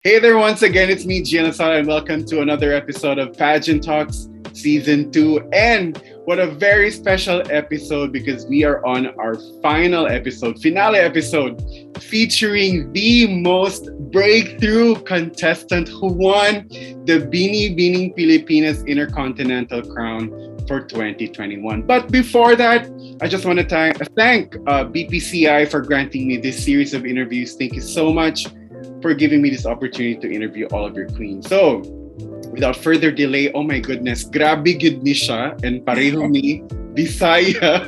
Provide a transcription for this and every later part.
Hey there, once again, it's me, Jian, and welcome to another episode of Pageant Talks Season 2. And what a very special episode because we are on our finale episode, featuring the most breakthrough contestant who won the Bini Bining Pilipinas Intercontinental crown for 2021. But before that, I just want to thank BPCI for granting me this series of interviews. Thank you so much for giving me this opportunity to interview all of your queens. So, without further delay, oh my goodness, grabe gid ni siya and pareho mi Bisaya.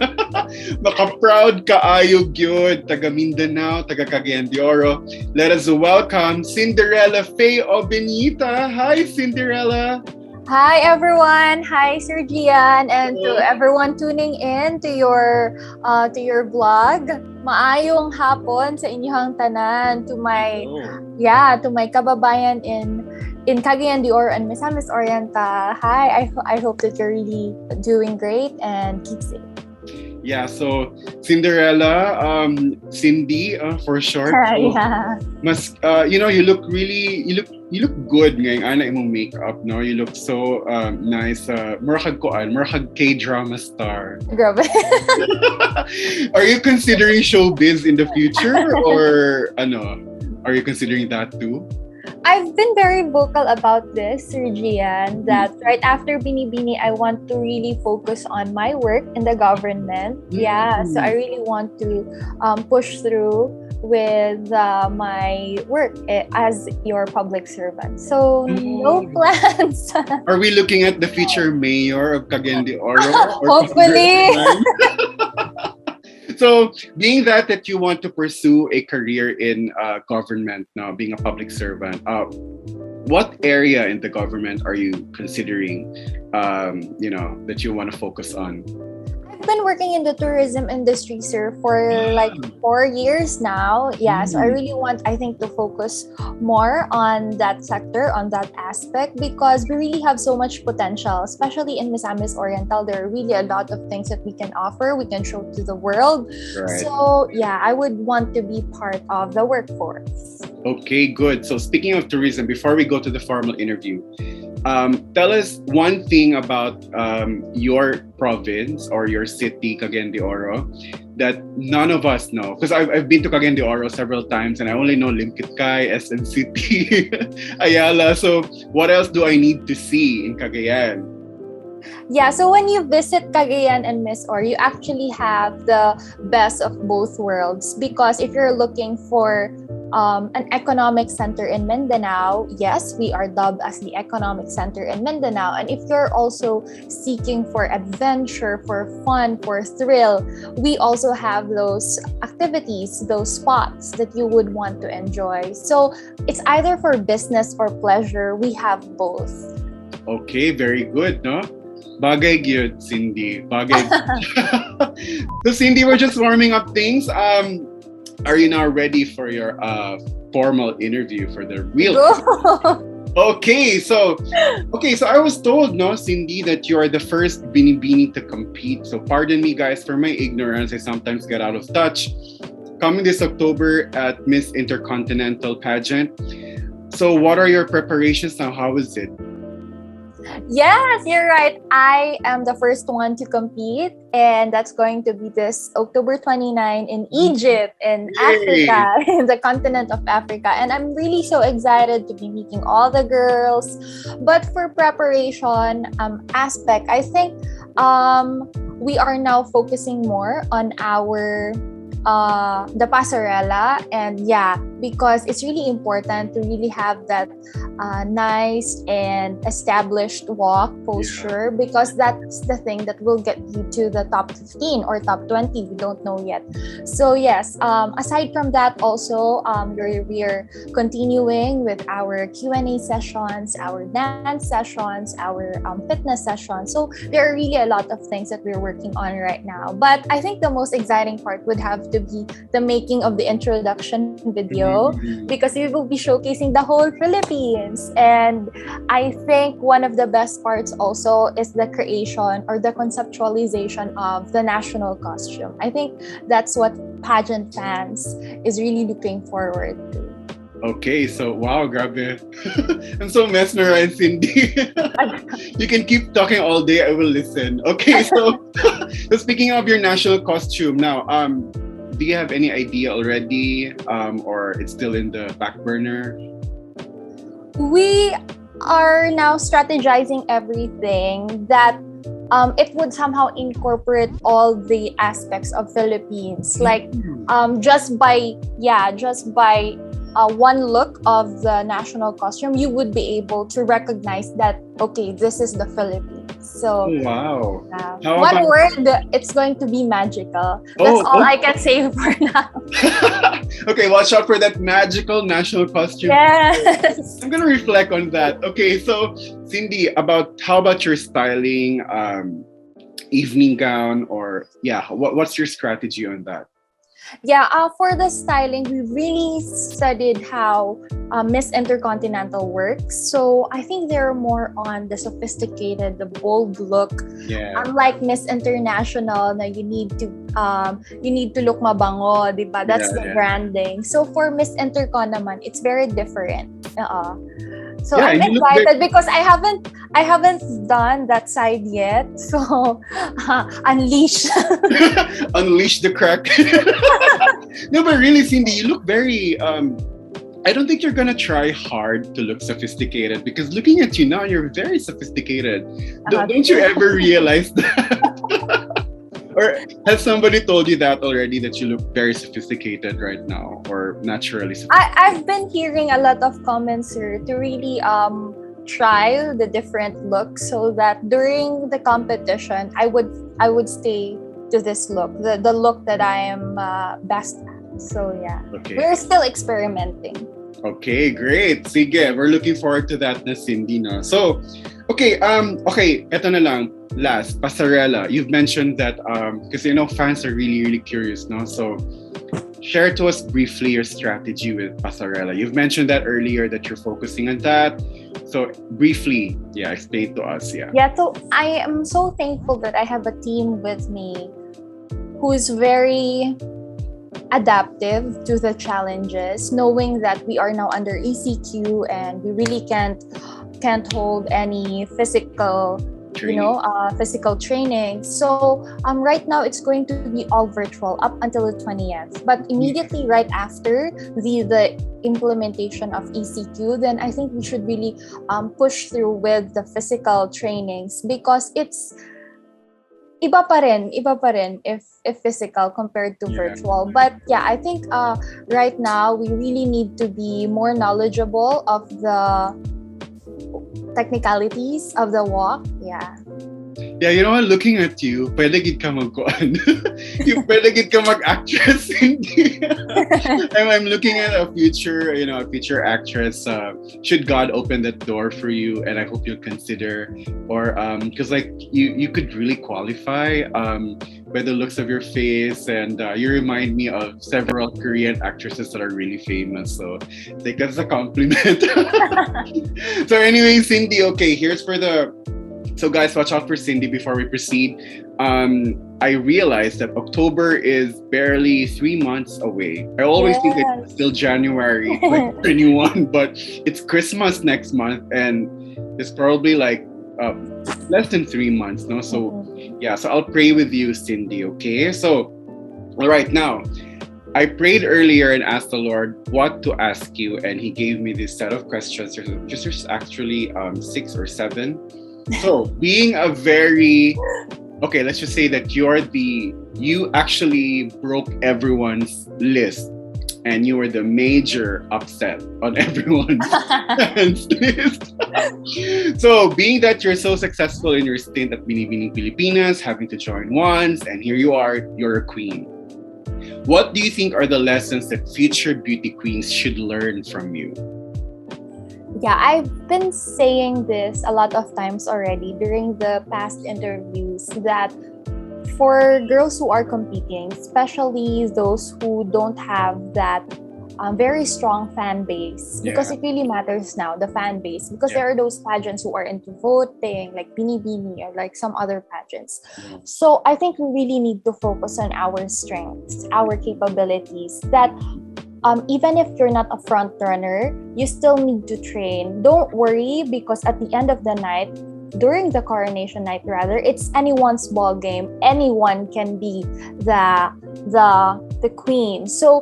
Maka-proud kaayo gyud, taga Mindanao, taga Cagayan de Oro. Let us welcome Cinderella Faye Obenita. Hi, Cinderella. Hi everyone! Hi Sir Jian, and to everyone tuning in to your vlog. Maayong hapon sa inyong tanan to my kababayan in Cagayan de Oro and Misamis Oriental. Hi, I hope that you're really doing great and keep safe. Yeah, so Cinderella, Cindy for short. Yeah. Mas you look good ngayong ana imong makeup, no? You look so nice. Murag K-drama star. Grabe. Are you considering showbiz in the future or ano? Are you considering that too? I've been very vocal about this, Sir Jian, that right after Bini Bini, I want to really focus on my work in the government. Yeah, so I really want to push through with my work as your public servant. So, no plans. Are we looking at the future mayor of Cagayan de Oro? Hopefully. So, being that you want to pursue a career in government now, being a public servant, what area in the government are you considering, that you want to focus on? I've been working in the tourism industry, sir, for like 4 years now. Yeah, so I really want, I think, to focus more on that sector, on that aspect, because we really have so much potential, especially in Misamis Oriental. There are really a lot of things that we can offer, we can show to the world. Right. So, yeah, I would want to be part of the workforce. Okay, good. So, speaking of tourism, before we go to the formal interview, tell us one thing about your province or your city, Cagayan de Oro, that none of us know. Because I've been to Cagayan de Oro several times and I only know Limkitkai, SM City, Ayala. So what else do I need to see in Cagayan? Yeah, so when you visit Cagayan and Miss Or, you actually have the best of both worlds. Because if you're looking for an economic center in Mindanao, yes, we are dubbed as the economic center in Mindanao. And if you're also seeking for adventure, for fun, for thrill, we also have those activities, those spots that you would want to enjoy. So it's either for business or pleasure. We have both. Okay, very good, no? Bagay gyud, Cindy. Bagay. So Cindy, we're just warming up things. Are you now ready for your formal interview for the real? Okay, so I was told, no, Cindy, that you are the first Bini Bini to compete. So pardon me, guys, for my ignorance. I sometimes get out of touch. Coming this October at Miss Intercontinental Pageant. So what are your preparations now? How is it? Yes, you're right. I am the first one to compete, and that's going to be this October 29 in Egypt, in Africa, in the continent of Africa. And I'm really so excited to be meeting all the girls. But for preparation aspect, I think we are now focusing more on our the pasarela, and yeah, because it's really important to really have that nice and established walk posture, because that's the thing that will get you to the top 15 or top 20. We don't know yet. So yes, aside from that, also we're continuing with our Q&A sessions, our dance sessions, our fitness sessions. So there are really a lot of things that we're working on right now. But I think the most exciting part would have to be the making of the introduction video, because we will be showcasing the whole Philippines. And I think one of the best parts also is the creation or the conceptualization of the national costume. I think that's what pageant fans is really looking forward to. Okay, so wow, grabe. I'm so mesmerized, Cindy. You can keep talking all day. I will listen. Okay, so, so speaking of your national costume now, do you have any idea already, or it's still in the back burner? We are now strategizing everything that it would somehow incorporate all the aspects of Philippines. Like just by one look of the national costume, you would be able to recognize that okay, this is the Philippines. So Wow. How one about word, it's going to be magical. That's oh, all I can say for now. okay, watch out for that magical national costume. Yes. I'm gonna reflect on that. Okay, so Cindy, about how about your styling, evening gown, or yeah, what's your strategy on that? Yeah, for the styling, we really studied how Miss Intercontinental works. So I think they're more on the sophisticated, the bold look. Yeah, Unlike Miss International, na you need to look mabango, di ba? That's yeah, the yeah. branding. So for Miss Intercon naman, it's very different. So Yeah, I'm and you look very excited because I haven't done that side yet. So unleash. unleash the crack. No, but really, Cindy, you look very. I don't think you're gonna try hard to look sophisticated because looking at you now, you're very sophisticated. Don't you ever realize that? Or has somebody told you that already that you look very sophisticated right now or naturally sophisticated? I've been hearing a lot of comments, sir, to really try the different looks so that during the competition I would stay to this look, the look that I am best at. So yeah, Okay. we're still experimenting. Okay, great. Sige, we're looking forward to that na Cindy, no? So, okay, eto na lang. Last, pasarela. You've mentioned that, because, fans are really, really curious, no? So, share to us briefly your strategy with pasarela. You've mentioned that earlier that you're focusing on that. So, briefly, yeah, explain to us, yeah. Yeah, so I am so thankful that I have a team with me who is very adaptive to the challenges, knowing that we are now under ECQ and we really can't hold any physical physical training. So right now it's going to be all virtual up until the 20th. But immediately right after the implementation of ECQ, then I think we should really push through with the physical trainings because it's iba pa rin if physical compared to virtual. But yeah, I think right now we really need to be more knowledgeable of the technicalities of the walk. Yeah, you know what? Looking at you, pwede gid ka magkuan. You pwede gid ka mag-actress. Hindi. I'm looking at a future actress. Should God open that door for you, and I hope you'll consider, or because like you could really qualify by the looks of your face, and you remind me of several Korean actresses that are really famous. So take that as a compliment. So anyway, Cindy, okay, so guys, watch out for Cindy before we proceed. I realized that October is barely 3 months away. I always think it's still January 2021, but it's Christmas next month and it's probably like less than 3 months, no? So yeah, so I'll pray with you, Cindy, okay? So all right, now I prayed earlier and asked the Lord what to ask you, and He gave me this set of questions. There's actually 6 or 7. So, being a very let's just say that you actually broke everyone's list, and you were the major upset on everyone's list. So, being that you're so successful in your stint at Binibining Pilipinas, having to join once, and here you are, you're a queen. What do you think are the lessons that future beauty queens should learn from you? Yeah, I've been saying this a lot of times already during the past interviews that for girls who are competing, especially those who don't have that very strong fan base, because it really matters now, the fan base, because there are those pageants who are into voting, like Binibini or like some other pageants. So I think we really need to focus on our strengths, our capabilities, that even if you're not a front runner, you still need to train. Don't worry, because at the end of the night, during the coronation night rather, it's anyone's ball game. Anyone can be the queen. So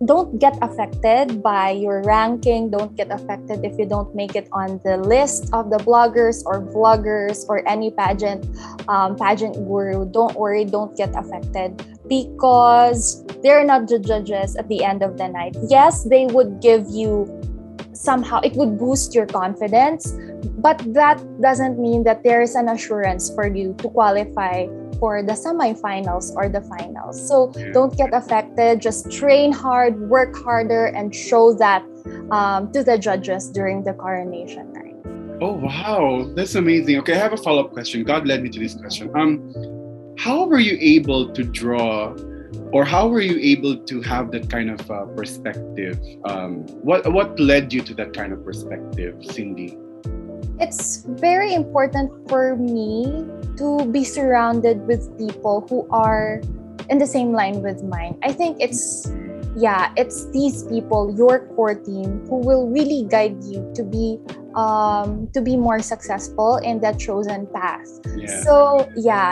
don't get affected by your ranking. Don't get affected if you don't make it on the list of the bloggers or vloggers or any pageant guru. Don't worry, don't get affected, because they're not the judges at the end of the night. Yes, they would give you, somehow it would boost your confidence, but that doesn't mean that there is an assurance for you to qualify for the semifinals or the finals. So don't get affected. Just train hard, work harder, and show that to the judges during the coronation night. Oh wow, that's amazing. Okay, I have a follow-up question. God led me to this question. How were you able to draw, or how were you able to have that kind of perspective? What led you to that kind of perspective, Cindy? It's very important for me to be surrounded with people who are in the same line with mine. I think it's these people, your core team, who will really guide you to be more successful in that chosen path. So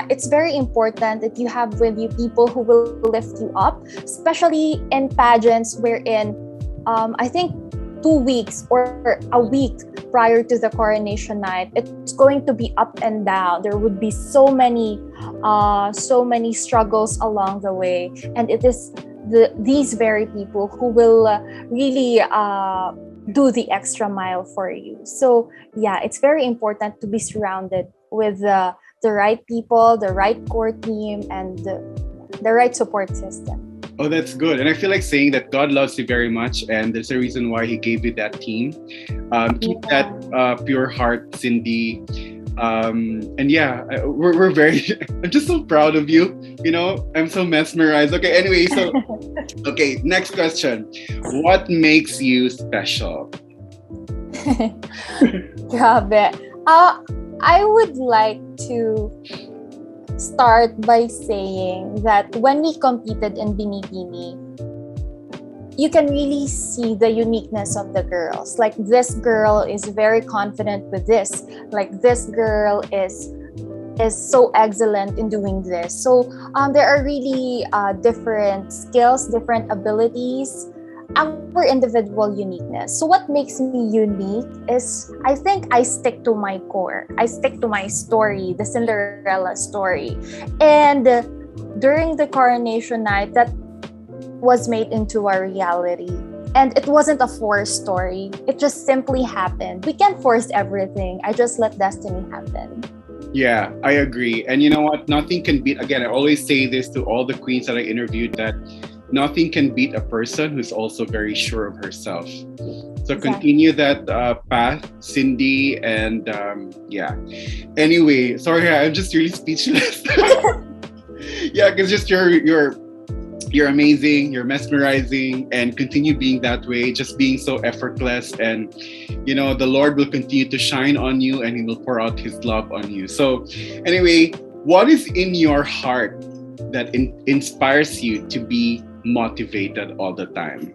it's very important that you have with you people who will lift you up, especially in pageants wherein I think 2 weeks or a week prior to the coronation night, it's going to be up and down. There would be so many struggles along the way, and it is these very people who will really do the extra mile for you. So it's very important to be surrounded with the right people, the right core team, and the right support system. Oh, that's good. And I feel like saying that God loves you very much, and there's a reason why He gave you that team. Keep that pure heart, Cindy. We're very, I'm just so proud of you. You know, I'm so mesmerized. Okay, anyway, so, okay, next question. What makes you special? Grabe. I would like to start by saying that when we competed in Binibini, you can really see the uniqueness of the girls. Like, this girl is very confident with this. Like, this girl is so excellent in doing this. So there are really different skills, different abilities, our individual uniqueness. So what makes me unique is, I think I stick to my core. I stick to my story, the Cinderella story. And during the coronation night, that was made into a reality. And it wasn't a forced story. It just simply happened. We can't force everything. I just let destiny happen. Yeah, I agree. And you know what? Nothing can beat, again, I always say this to all the queens that I interviewed, that nothing can beat a person who's also very sure of herself. So continue that path, Cindy. And anyway, sorry, I'm just really speechless. Because just you're amazing, you're mesmerizing, and continue being that way, just being so effortless. And you know, the Lord will continue to shine on you, and He will pour out His love on you. So anyway, what is in your heart that inspires you to be motivated all the time?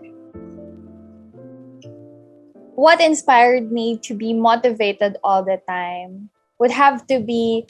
What inspired me to be motivated all the time would have to be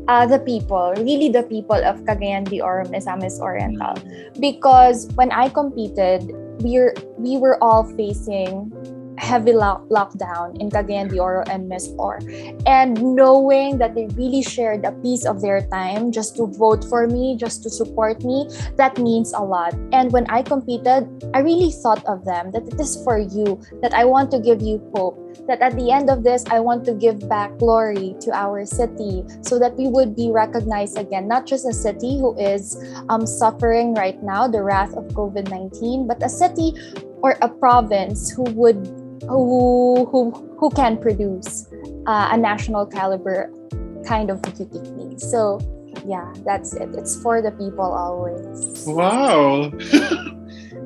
the people of Cagayan de Oro, Misamis Oriental. Because when I competed, we were all facing heavy lockdown in Cagayan de Oro and Miss Or. And knowing that they really shared a piece of their time just to vote for me, just to support me, that means a lot. And when I competed, I really thought of them, that it is for you, that I want to give you hope, that at the end of this, I want to give back glory to our city so that we would be recognized again, not just a city who is suffering right now the wrath of COVID-19, but a city or a province who can produce a national caliber kind of beauty queen. So that's it. It's for the people always. Wow.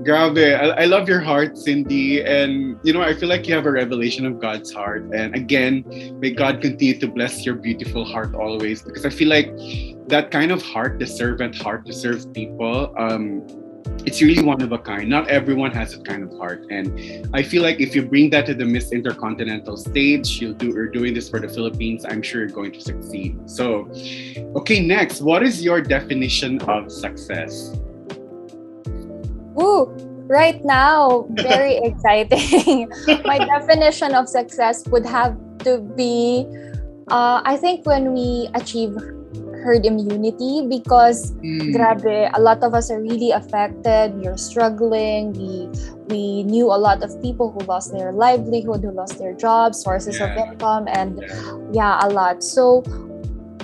Grabe. I love your heart, Cindy. And, you know, I feel like you have a revelation of God's heart. And again, may God continue to bless your beautiful heart always. Because I feel like that kind of heart, the servant heart to serve people, it's really one of a kind. Not everyone has that kind of heart. And I feel like if you bring that to the Miss Intercontinental stage, you're doing this for the Philippines, I'm sure you're going to succeed. So, okay, next, what is your definition of success? Ooh, right now, very exciting. My definition of success would have to be, I think, when we achieve herd immunity, because grabe, a lot of us are really affected. We are struggling. We knew a lot of people who lost their livelihood, who lost their jobs, sources of income, and a lot. So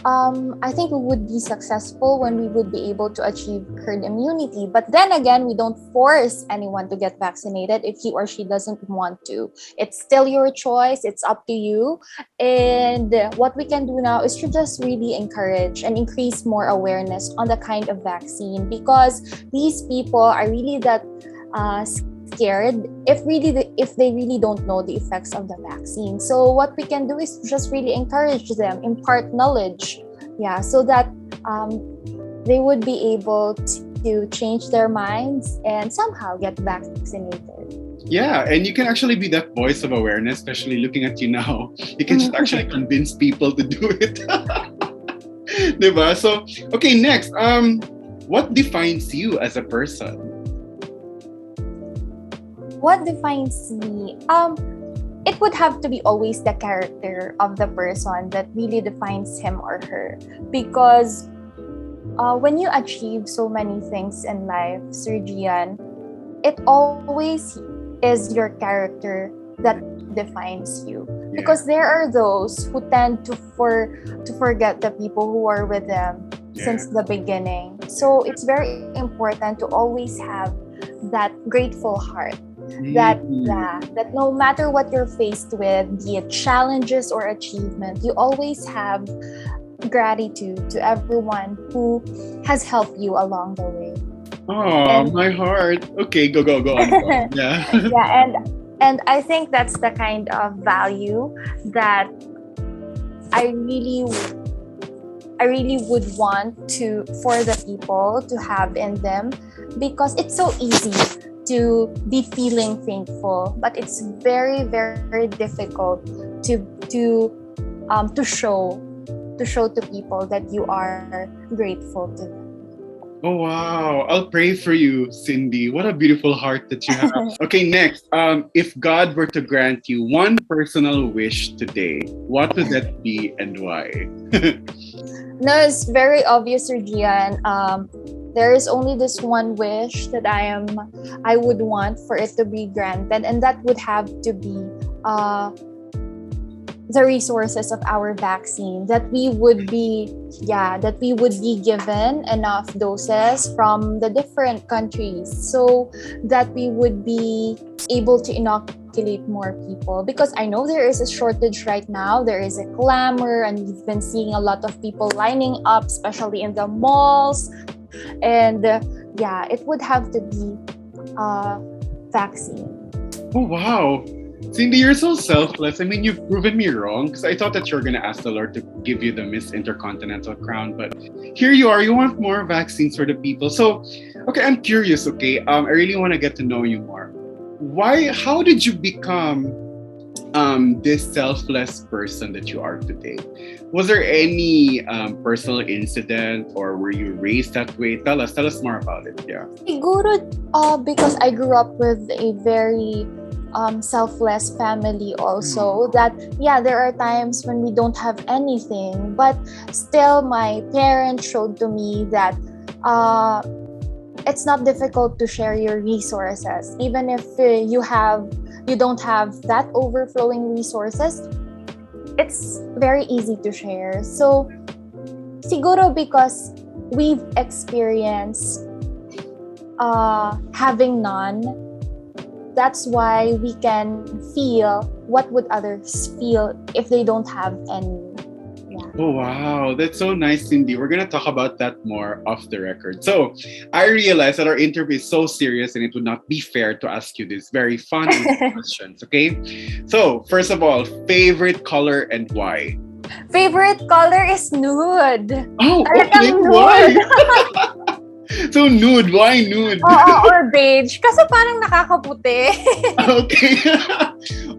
I think we would be successful when we would be able to achieve herd immunity. But then again, we don't force anyone to get vaccinated if he or she doesn't want to. It's still your choice. It's up to you. And what we can do now is to just really encourage and increase more awareness on the kind of vaccine, because these people are really that scared if they really don't know the effects of the vaccine. So what we can do is just really encourage them, impart knowledge, so that they would be able to change their minds and somehow get vaccinated. Yeah, and you can actually be that voice of awareness, especially looking at you now. You can just actually convince people to do it. Diba? So, okay, next, what defines you as a person? What defines me? It would have to be always the character of the person that really defines him or her. Because when you achieve so many things in life, Sir Jian, it always is your character that defines you. Because there are those who tend to forget the people who are with them since the beginning. So it's very important to always have that grateful heart. That no matter what you're faced with, be it challenges or achievement, you always have gratitude to everyone who has helped you along the way. Oh, my heart. Okay, go on. Yeah. And I think that's the kind of value that I really would want for the people to have in them, because it's so easy to be feeling thankful, but it's very, very difficult to show to people that you are grateful to them. Oh wow! I'll pray for you, Cindy. What a beautiful heart that you have. Okay, next. If God were to grant you one personal wish today, what would that be and why? No, it's very obvious, Sir Jian. There is only this one wish that I would want for it to be granted, and that would have to be the resources of our vaccine, that we would be given enough doses from the different countries, so that we would be able to inoculate more people. Because I know there is a shortage right now, there is a clamor, and we've been seeing a lot of people lining up, especially in the malls. And it would have to be vaccine. Oh wow, Cindy, you're so selfless. I mean, you've proven me wrong, because I thought that you were going to ask the Lord to give you the Miss Intercontinental crown, but here you are. You want more vaccines for the people. So, okay, I'm curious. Okay, I really want to get to know you more. How did you become this selfless person that you are today? Was there any personal incident, or were you raised that way? Tell us more about it. Yeah. Siguro, because I grew up with a very selfless family also, that there are times when we don't have anything, but still my parents showed to me that it's not difficult to share your resources, even if you don't have that overflowing resources. It's very easy to share. So siguro because we've experienced having none, that's why we can feel what would others feel if they don't have any. Oh, wow. That's so nice, Cindy. We're going to talk about that more off the record. So I realize that our interview is so serious, and it would not be fair to ask you these very fun questions, okay? So first of all, favorite color and why? Favorite color is nude. Oh, okay. Why? So nude, why nude? Oo, or beige. Kasi parang nakakaputi. Okay.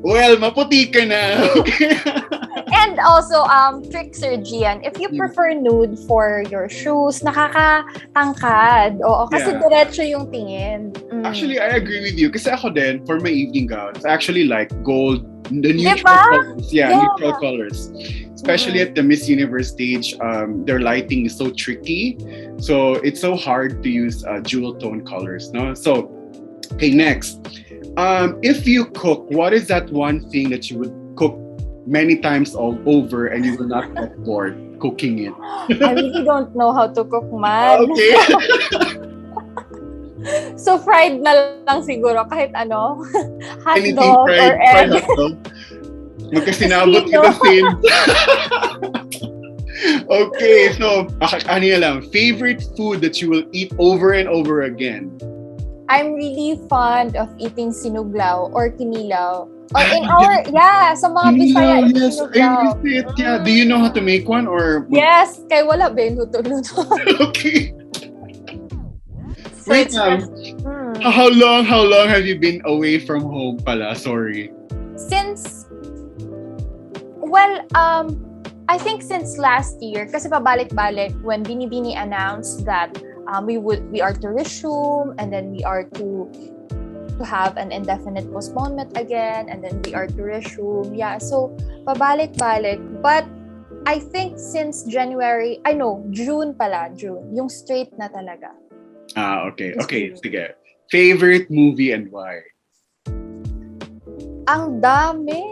Well, maputi ka na. Okay. And also, Trickster Jian, if you prefer nude for your shoes, nakakatangkad. Oo, kasi Yeah. diretso yung tingin. Actually, I agree with you. Kasi ako din, for my evening gowns, I actually like gold, the neutral Diba? colors. Yeah, Yeah. neutral colors. Especially at the Miss Universe stage, their lighting is so tricky. So it's so hard to use jewel tone colors. No? So, okay, next. If you cook, what is that one thing that you would cook many times all over and you will not get bored cooking it? I really don't know how to cook, man. Okay. So, fried na lang siguro kahit ano. Anything Hotdog or fried egg. hotdog. Magkasinabot kita sin. Okay, so ano na lang, favorite food that you will eat over and over again? I'm really fond of eating sinuglaw or kinilaw. Or in Ah, our, yeah, sa mga Bisaya, it's yes, I sinuglaw. miss it. Yeah, do you know how to make one or? Yes, kay wala ba yung luto-luto. Okay. So Wait it's lang. just, How long have you been away from home pala? Sorry. since, well, I think since last year, kasi pabalik-balik when Binibini announced that we are to resume and then we are to have an indefinite postponement again and then we are to resume. Yeah, so pabalik-balik. But I think since January, June pala, June. Yung straight na talaga. Okay. Okay, sige. Favorite movie and why? Ang dami.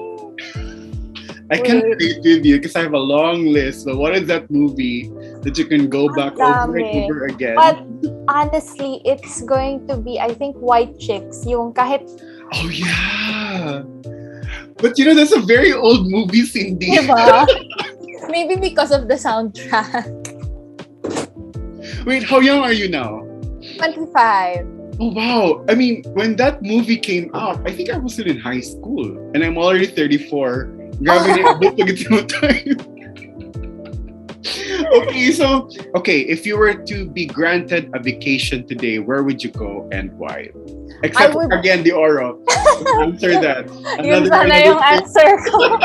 I can't relate with you because I have a long list. So what is that movie that you can go back over and dami. over again? But honestly, it's going to be, I think, White Chicks. Yung kahit, Oh yeah. But you know, that's a very old movie, Cindy. diba? Maybe because of the soundtrack. Wait, how young are you now? 25. Oh wow. I mean, when that movie came out, I think I was still in high school. And I'm already 34. Grabe na abot pag ito time. Okay, if you were to be granted a vacation today, where would you go and why? Except again, the Oro. Answer that. Yun sana yung answer ko.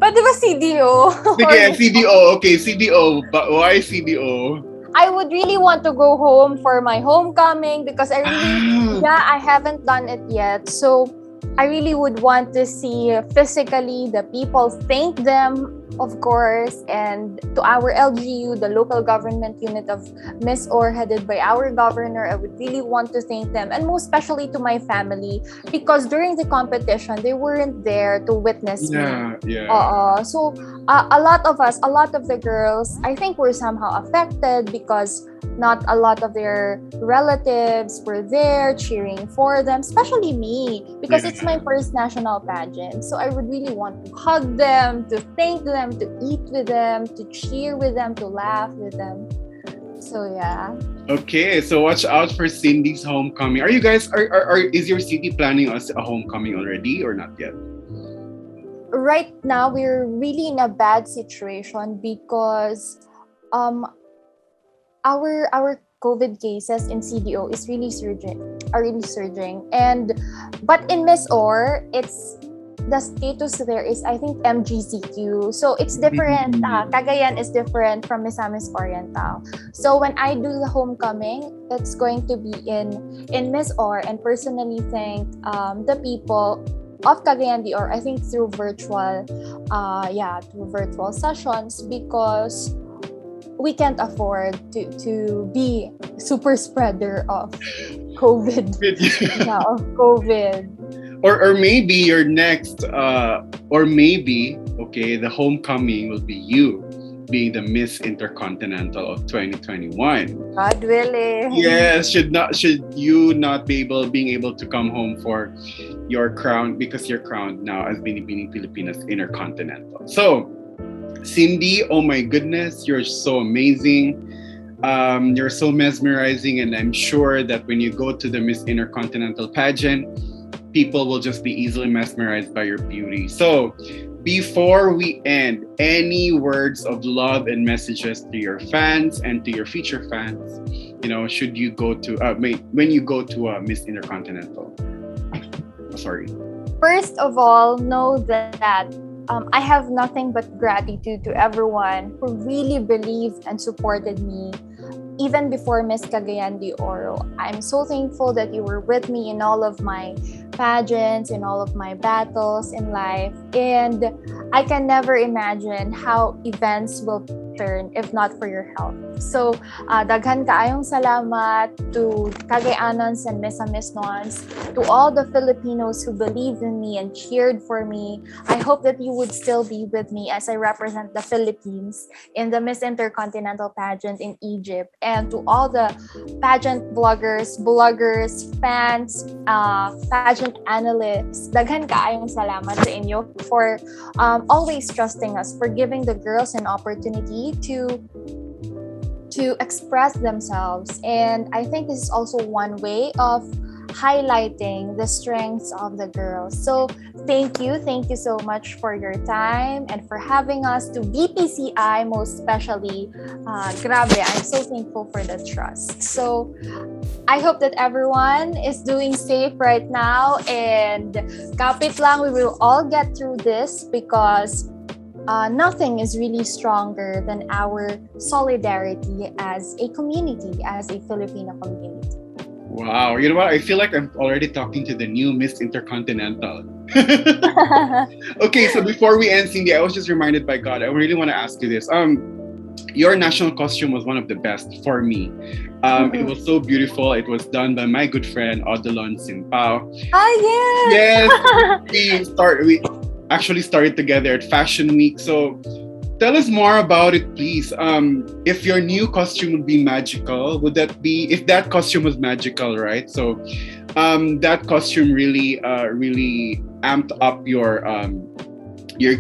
Pwede ba CDO? Sige, CDO. Okay, CDO. But why CDO? I would really want to go home for my homecoming because I haven't done it yet. So I really would want to see physically the people, thank them, of course, and to our LGU, the local government unit of Miss Or, headed by our governor, I would really want to thank them, and most especially to my family, because during the competition, they weren't there to witness me. Yeah. So a lot of us, a lot of the girls, I think were somehow affected because not a lot of their relatives were there cheering for them, especially me, because it's my first national pageant. So I would really want to hug them, to thank them, to eat with them, to cheer with them, to laugh with them. So yeah. Okay, so watch out for Cindy's homecoming. Are you guys is your city planning a homecoming already or not yet? Right now we're really in a bad situation because our COVID cases in CDO is really surging. But in Miss Or, it's the status there is, I think, MGCQ. So it's different. Cagayan is different from Misamis Oriental. So when I do the homecoming, it's going to be in Miss Or, and personally thank the people of Cagayan de Oro, I think through virtual sessions, because we can't afford to be super spreader of COVID. Or maybe your next the homecoming will be you being the Miss Intercontinental of 2021. God willing. Yes, should you not being able to come home for your crown, because you're crowned now as Binibining Pilipinas Intercontinental. So Cindy, oh my goodness, you're so amazing. You're so mesmerizing, and I'm sure that when you go to the Miss Intercontinental pageant, people will just be easily mesmerized by your beauty. So before we end, any words of love and messages to your fans and to your future fans? Should you go to when you go to Miss Intercontinental? Sorry. First of all, know that I have nothing but gratitude to everyone who really believed and supported me even before Miss Cagayan de Oro. I'm so thankful that you were with me in all of my pageants, in all of my battles in life. And I can never imagine how events will turn if not for your help. So, daghan kaayong salamat to Cagayanons and Miss-Nons, to all the Filipinos who believed in me and cheered for me. I hope that you would still be with me as I represent the Philippines in the Miss Intercontinental pageant in Egypt. And to all the pageant bloggers, fans, pageant analysts, daghan kaayong salamat sa inyo for always trusting us, for giving the girls an opportunity to express themselves. And I think this is also one way of highlighting the strengths of the girls. So thank you so much for your time and for having us, to BPCI most especially. Grabe, I'm so thankful for the trust. So I hope that everyone is doing safe right now, and kapit lang, we will all get through this, because nothing is really stronger than our solidarity as a community, as a Filipino community. Wow, you know what? I feel like I'm already talking to the new Miss Intercontinental. Okay, so before we end, Cindy, I was just reminded by God, I really want to ask you this. Your national costume was one of the best for me. It was so beautiful. It was done by my good friend Odilon Simpao. Yes. Yes, we actually started together at Fashion Week. So tell us more about it, please. If your new costume would be magical, would that be, if that costume was magical, right? So that costume really amped up your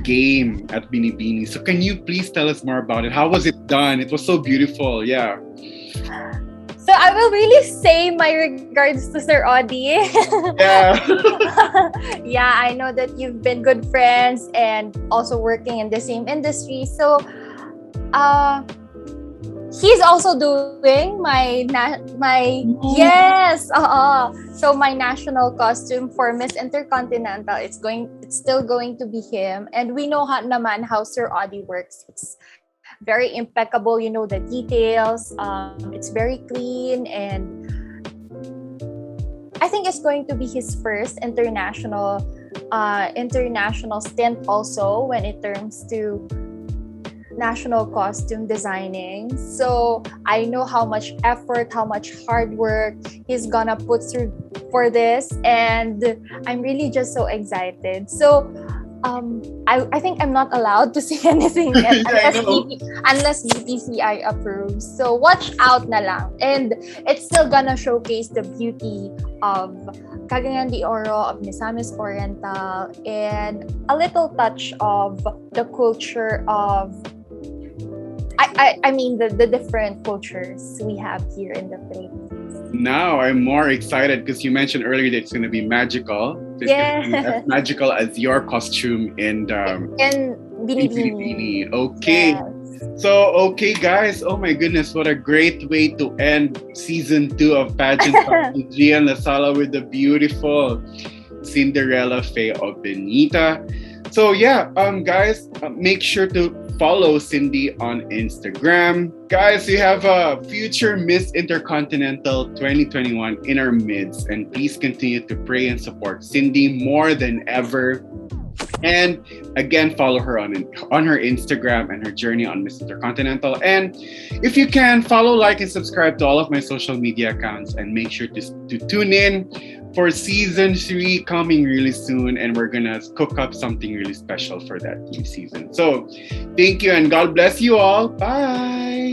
game at Binibini. So can you please tell us more about it? How was it done? It was so beautiful. Yeah. So I will really say my regards to Sir Audie. Yeah. Yeah, I know that you've been good friends and also working in the same industry. So he's also doing my yes. So my national costume for Miss Intercontinental, it's still going to be him. And we know naman how Sir Audie works. It's very impeccable, the details. It's very clean, and I think it's going to be his first international stint also when it comes to national costume designing. So I know how much effort, how much hard work he's gonna put through for this, and I'm really just so excited. So I think I'm not allowed to say anything yet unless BPCI approves. So watch out na lang. And it's still gonna showcase the beauty of Cagayan de Oro, of Misamis Oriental, and a little touch of the culture of I mean the different cultures we have here in the Philippines. Now I'm more excited because you mentioned earlier that it's going to be magical. So it's gonna be as magical as your costume in Binibini. Okay. Yes. So, okay, guys. Oh my goodness, what a great way to end season 2 of Pageant with Jian Lasala with the beautiful Cinderella Faye Obenita. So yeah, guys, make sure to follow Cindy on Instagram. Guys, we have a future Miss Intercontinental 2021 in our midst, and please continue to pray and support Cindy more than ever. And again, follow her on her Instagram and her journey on Miss Intercontinental. And if you can, follow, like, and subscribe to all of my social media accounts, and make sure to tune in for season 3 coming really soon, and we're gonna cook up something really special for that new season. So thank you, and God bless you all. Bye.